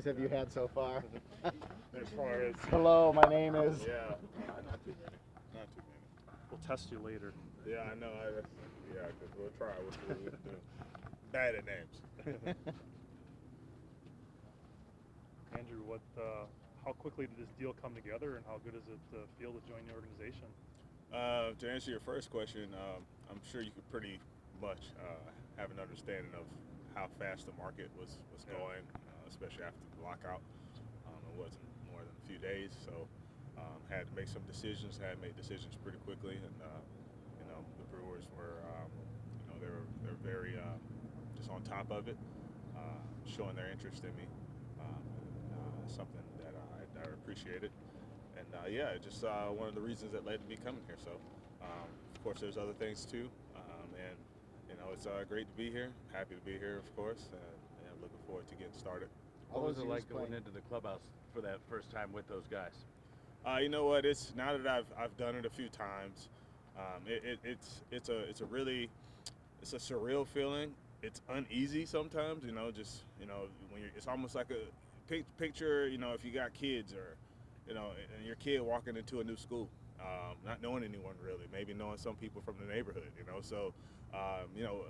Have you had so far? As far as Hello, my name is. yeah, not too many, not too many. We'll test you later. Yeah, I know. Yeah, because we'll try. We'll do bad at names. Andrew, how quickly did this deal come together, and how good does it feel to join the organization? To answer your first question, I'm sure you could pretty much have an understanding of how fast the market was going, especially after the lockout. It wasn't more than a few days, so had to make some decisions. Had to make decisions pretty quickly, and the Brewers were, they're very just on top of it, showing their interest in me. Something that I appreciated. And just one of the reasons that led to me coming here. So, of course, there's other things too. And it's great to be here. Happy to be here, of course, and I'm looking forward to getting started. What was it like going into the clubhouse for that first time with those guys? You know what? It's now that I've done it a few times. It's a surreal feeling. It's uneasy sometimes. When it's almost like a picture. If you got kids or and your kid walking into a new school, not knowing anyone really, maybe knowing some people from the neighborhood, so,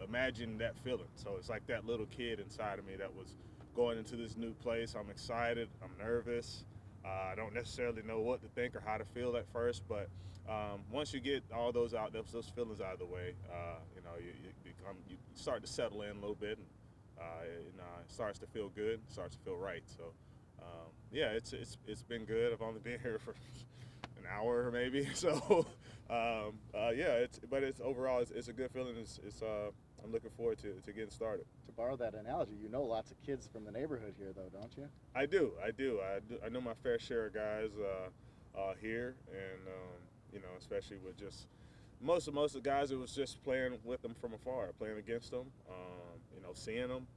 imagine that feeling. So it's like that little kid inside of me that was going into this new place. I'm excited, I'm nervous, I don't necessarily know what to think or how to feel at first, but once you get all those feelings out of the way, you start to settle in a little bit, and it starts to feel good, starts to feel right. So it's been good. I've only been here for an hour maybe. So it's overall it's a good feeling. I'm looking forward to getting started. To borrow that analogy, you know lots of kids from the neighborhood here, though, don't you? I do. I know my fair share of guys here, and especially with just most of the guys, it was just playing with them from afar, playing against them, seeing them.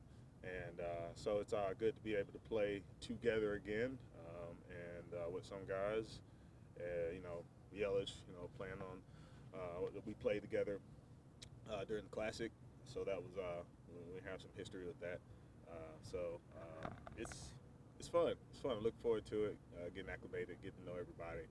And so it's good to be able to play together again, and with some guys, Yelich, playing on, we played together during the Classic, so that was, we have some history with that. It's fun. It's fun. I look forward to it, getting acclimated, getting to know everybody,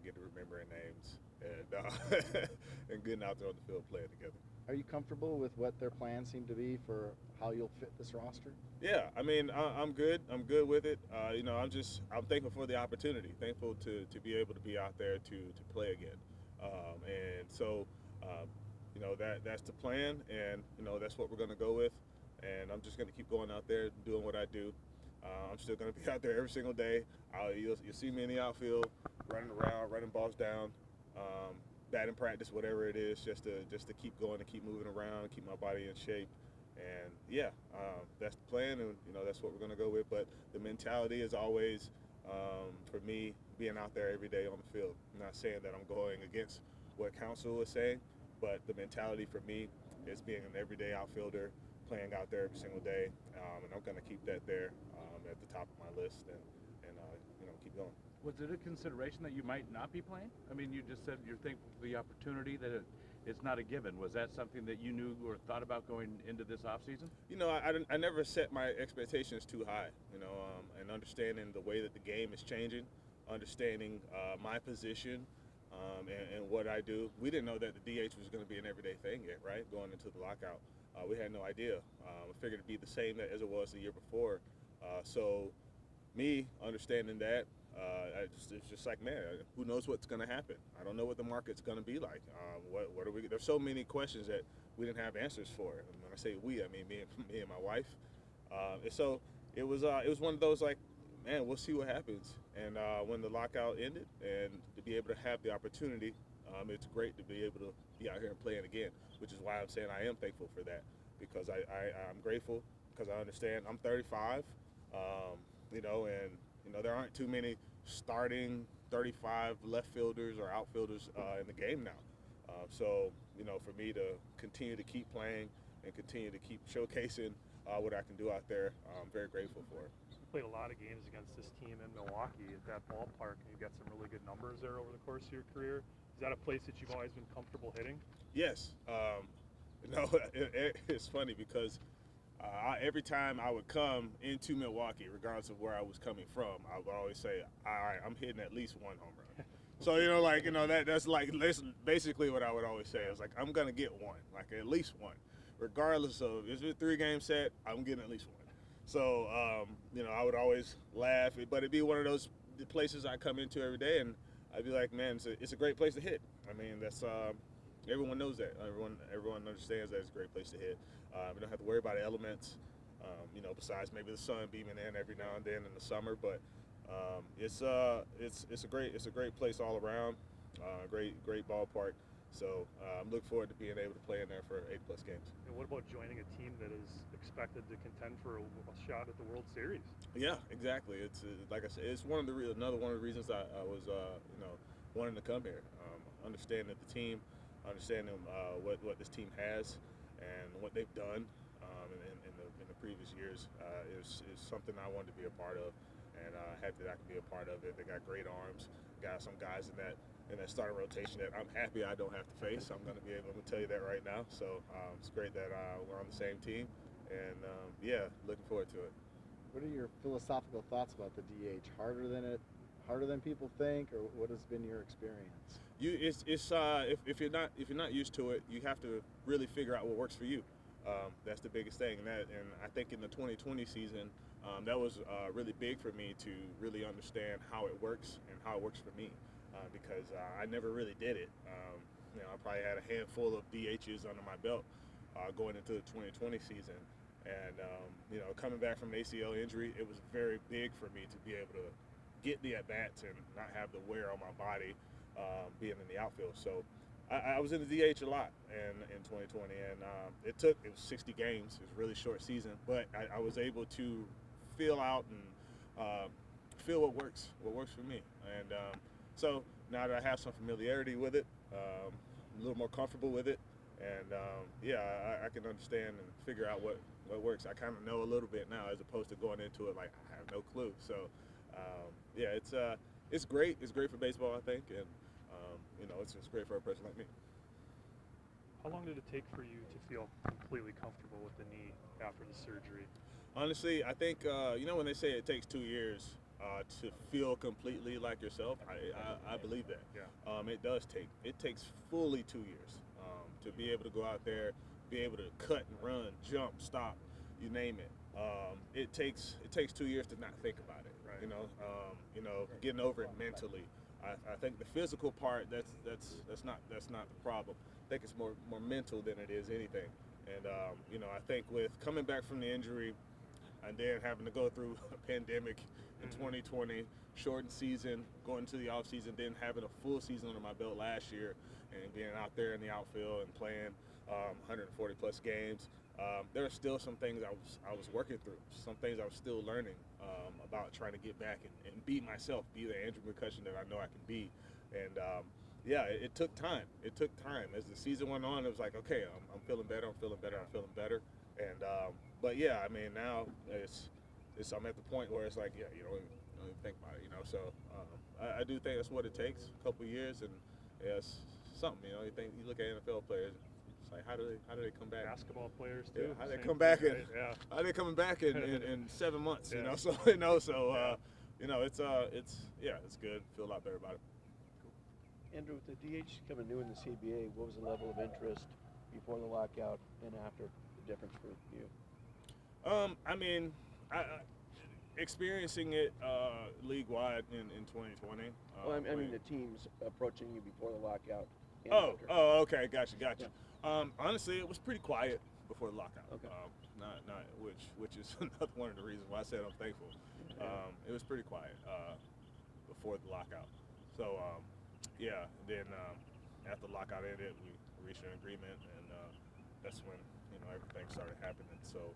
getting to remembering names, and and getting out there on the field playing together. Are you comfortable with what their plans seem to be for how you'll fit this roster? Yeah, I mean, I'm good. I'm good with it. I'm thankful for the opportunity. Thankful to be able to be out there to play again. And so, that's the plan, and that's what we're going to go with. And I'm just going to keep going out there doing what I do. I'm still going to be out there every single day. You'll see me in the outfield, running around, running balls down. Batting practice, whatever it is, just to keep going and keep moving around, keep my body in shape, and that's the plan, and that's what we're gonna go with. But the mentality is always, for me, being out there every day on the field. I'm not saying that I'm going against what counsel is saying, but the mentality for me is being an everyday outfielder, playing out there every single day, and I'm gonna keep that there at the top of my list, and keep going. Was it a consideration that you might not be playing? I mean, you just said you're thankful for the opportunity, that it's not a given. Was that something that you knew or thought about going into this offseason? I never set my expectations too high, and understanding the way that the game is changing, understanding my position, and what I do. We didn't know that the DH was going to be an everyday thing yet, right? Going into the lockout. We had no idea. I figured it'd be the same as it was the year before. So me understanding that, it's just like, man, who knows what's going to happen? I don't know what the market's going to be like. What are we? There's so many questions that we didn't have answers for. And when I say we, I mean me and my wife. And so it was one of those, like, man, we'll see what happens. And when the lockout ended, and to be able to have the opportunity, it's great to be able to be out here and playing again, which is why I'm saying I am thankful for that, because I'm grateful, because I understand I'm 35, and there aren't too many starting 35 left fielders or outfielders in the game now. So for me to continue to keep playing and continue to keep showcasing what I can do out there, I'm very grateful for it. You played a lot of games against this team in Milwaukee at that ballpark, and you've got some really good numbers there over the course of your career. Is that a place that you've always been comfortable hitting? Yes. It's funny because every time I would come into Milwaukee, regardless of where I was coming from, I would always say, all right, I'm hitting at least one home run. So, that's basically what I would always say. It's like, I'm going to get one, like at least one. Regardless of, is it a 3-game set, I'm getting at least one. So, I would always laugh, but it'd be one of those places I come into every day, and I'd be like, man, it's a great place to hit. I mean, that's everyone knows that. Everyone understands that it's a great place to hit. We don't have to worry about elements, besides maybe the sun beaming in every now and then in the summer. But it's a great place all around. Great ballpark. So I'm looking forward to being able to play in there for 8+ games. And what about joining a team that is expected to contend for a shot at the World Series? Yeah, exactly. It's like I said, it's another one of the reasons I was wanting to come here. Understanding the team, understanding what this team has and what they've done in the previous years is something I wanted to be a part of, and happy that I can be a part of it. They got great arms, got some guys in that starting rotation that I'm happy I don't have to face. I'm going to be able to tell you that right now. So it's great that we're on the same team, and looking forward to it. What are your philosophical thoughts about the DH? Harder than people think, or what has been your experience? If you're not used to it, you have to really figure out what works for you. That's the biggest thing, and I think in the 2020 season, that was really big for me to really understand how it works and how it works for me, because I never really did it. I probably had a handful of DHs under my belt going into the 2020 season, and coming back from an ACL injury, it was very big for me to be able to get the at-bats and not have the wear on my body being in the outfield. So I was in the DH a lot in 2020, and it was 60 games. It was a really short season, but I was able to feel out and feel what works for me. And so now that I have some familiarity with it, a little more comfortable with it, and I can understand and figure out what works. I kind of know a little bit now, as opposed to going into it like I have no clue. So it's great. It's great for baseball, I think, and it's great for a person like me. How long did it take for you to feel completely comfortable with the knee after the surgery? Honestly, I think when they say it takes 2 years to feel completely like yourself, I believe that. Yeah. It does take. It takes fully 2 years to be able to go out there, be able to cut and run, jump, stop, you name it. It takes 2 years to not think about it. Right. Getting over it mentally. I think the physical part that's not the problem. I think it's more mental than it is anything. And I think with coming back from the injury and then having to go through a pandemic in 2020, shortened season, going into the off season, then having a full season under my belt last year, and being out there in the outfield and playing 140+ games, there are still some things I was working through, some things I was still learning about trying to get back and be myself, be the Andrew McCutchen that I know I can be. And it took time. It took time. As the season went on, it was like, okay, I'm feeling better. And now I'm at the point where it's like, you don't even think about it, So I do think that's what it takes, a couple of years, and it's something. You look at NFL players. It's like, how do they come back? Basketball players too. Yeah, how they come back thing, right? how they coming back in 7 months? Yeah. It's good. Feel a lot better about it. Andrew, with the DH coming new in the CBA, what was the level of interest before the lockout and after? The difference for you? Experiencing it league-wide in 2020. I mean the teams approaching you before the lockout. And after. Okay, gotcha. Yeah. Honestly, it was pretty quiet before the lockout. Okay. Which is another one of the reasons why I said I'm thankful. It was pretty quiet before the lockout. So then after the lockout ended, we reached an agreement, and that's when everything started happening. So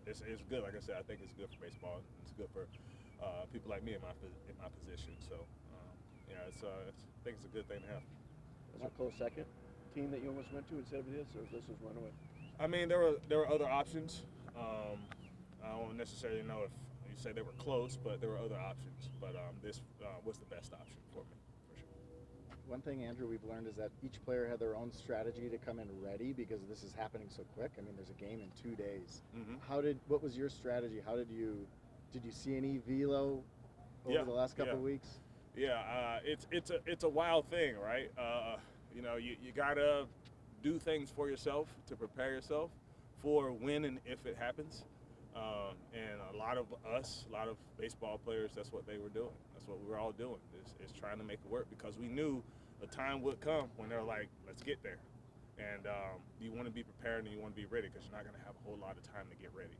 it's good. Like I said, I think it's good for baseball. It's good for people like me in my position. So I think it's a good thing to have. Was it a close second team that you almost went to instead of this, or this was runaway? There were other options. I don't necessarily know if you say they were close, but there were other options. But this was the best option for me, for sure. one thing, Andrew, we've learned is that each player had their own strategy to come in ready because this is happening so quick. I mean, there's a game in 2 days. Mm-hmm. What was your strategy? Did you see any velo over the last couple of weeks? Yeah, it's a wild thing, right? You gotta do things for yourself to prepare yourself for when and if it happens. And a lot of baseball players, that's what they were doing. That's what we were all doing, is trying to make it work because we knew a time would come when they're like, let's get there. And you want to be prepared and you want to be ready because you're not going to have a whole lot of time to get ready.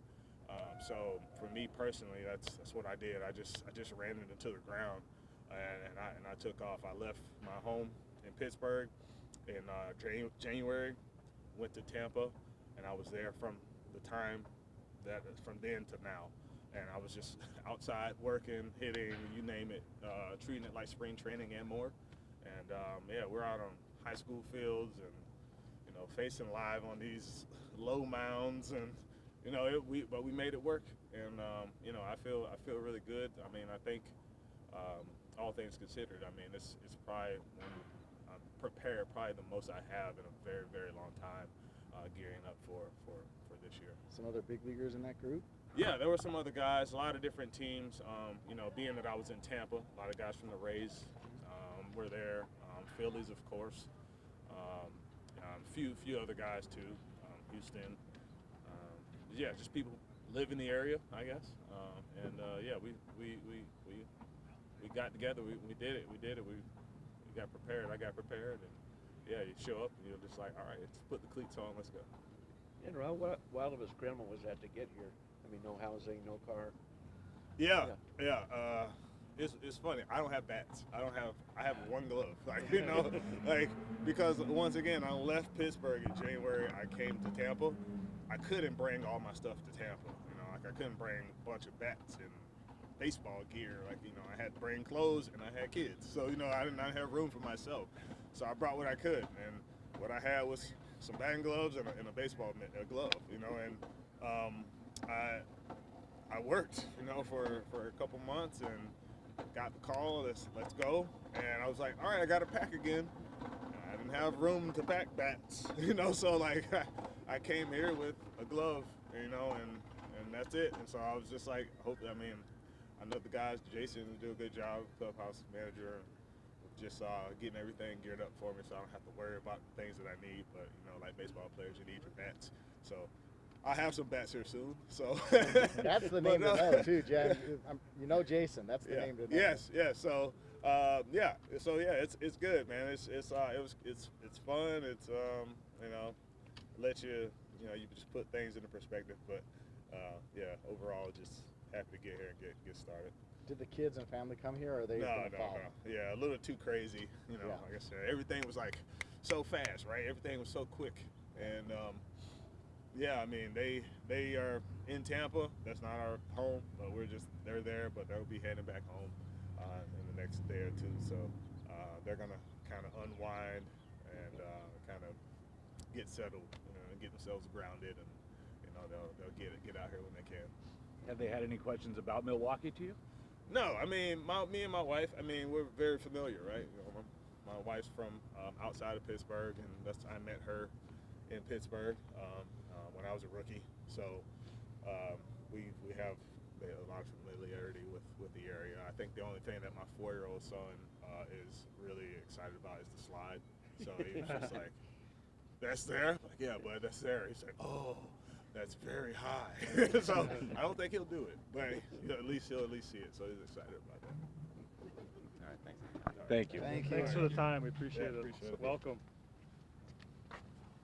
So for me personally, that's what I did. I just ran it into the ground and I took off. I left my home in Pittsburgh in January, went to Tampa, and I was there from then to now. And I was just outside working, hitting, you name it, treating it like spring training and more. And we're out on high school fields and facing live on these low mounds, and but we made it work. And I feel really good. I mean, I think all things considered, I mean it's probably when I'm prepared, probably the most I have in a very, very long time, gearing up for this year. Some other big leaguers in that group? Yeah, there were some other guys, a lot of different teams. Being that I was in Tampa, a lot of guys from the Rays were there. Phillies, of course. Few other guys too. Houston. Just people live in the area, I guess. We got together. We did it. We got prepared. I got prepared, and you show up and you're just like, all right, let's put the cleats on. Let's go. And how wild of a scramble was that to get here? I mean, no housing, no car. Yeah. It's funny. I don't have bats. I have one glove. Because once again, I left Pittsburgh in January. I came to Tampa. I couldn't bring all my stuff to Tampa. I couldn't bring a bunch of bats and baseball gear. I had to bring clothes and I had kids. So I did not have room for myself. So I brought what I could, and what I had was some batting gloves and a baseball glove. I worked, for a couple months and got the call. Let's go, and I was like, all right, I got to pack again. I didn't have room to pack bats, So I came here with a glove, and that's it. And so I was just like, I know the guys, Jason, do a good job, clubhouse manager, just getting everything geared up for me, so I don't have to worry about the things that I need. But like baseball players, you need your bats. So I'll have some bats here soon. So that's the name to know too, Jen. Jason. That's the name to know. Yes. So it's good, man. It's fun. It's let you you just put things into perspective. But overall, just happy to get here and get started. Did the kids and family come here, or are they? No. Yeah, a little too crazy. Like I said, everything was like so fast, right? Everything was so quick, and they are in Tampa. That's not our home, but they're there, but they'll be heading back home in the next day or two. So they're gonna kind of unwind and kind of get settled, and get themselves grounded, and they'll get out here when they can. Have they had any questions about Milwaukee to you? No, me and my wife, we're very familiar, right? My wife's from outside of Pittsburgh, and I met her in Pittsburgh when I was a rookie. So we have a lot of familiarity with the area. I think the only thing that my 4-year-old son is really excited about is the slide. So he was just like, "That's there?" Like, "Yeah, bud, that's there." He's like, "Oh, that's very high." So I don't think he'll do it, but he'll at least see it. So he's excited about that. All right, thanks. Thank you. Thanks for the time. We appreciate it. Appreciate it. Welcome.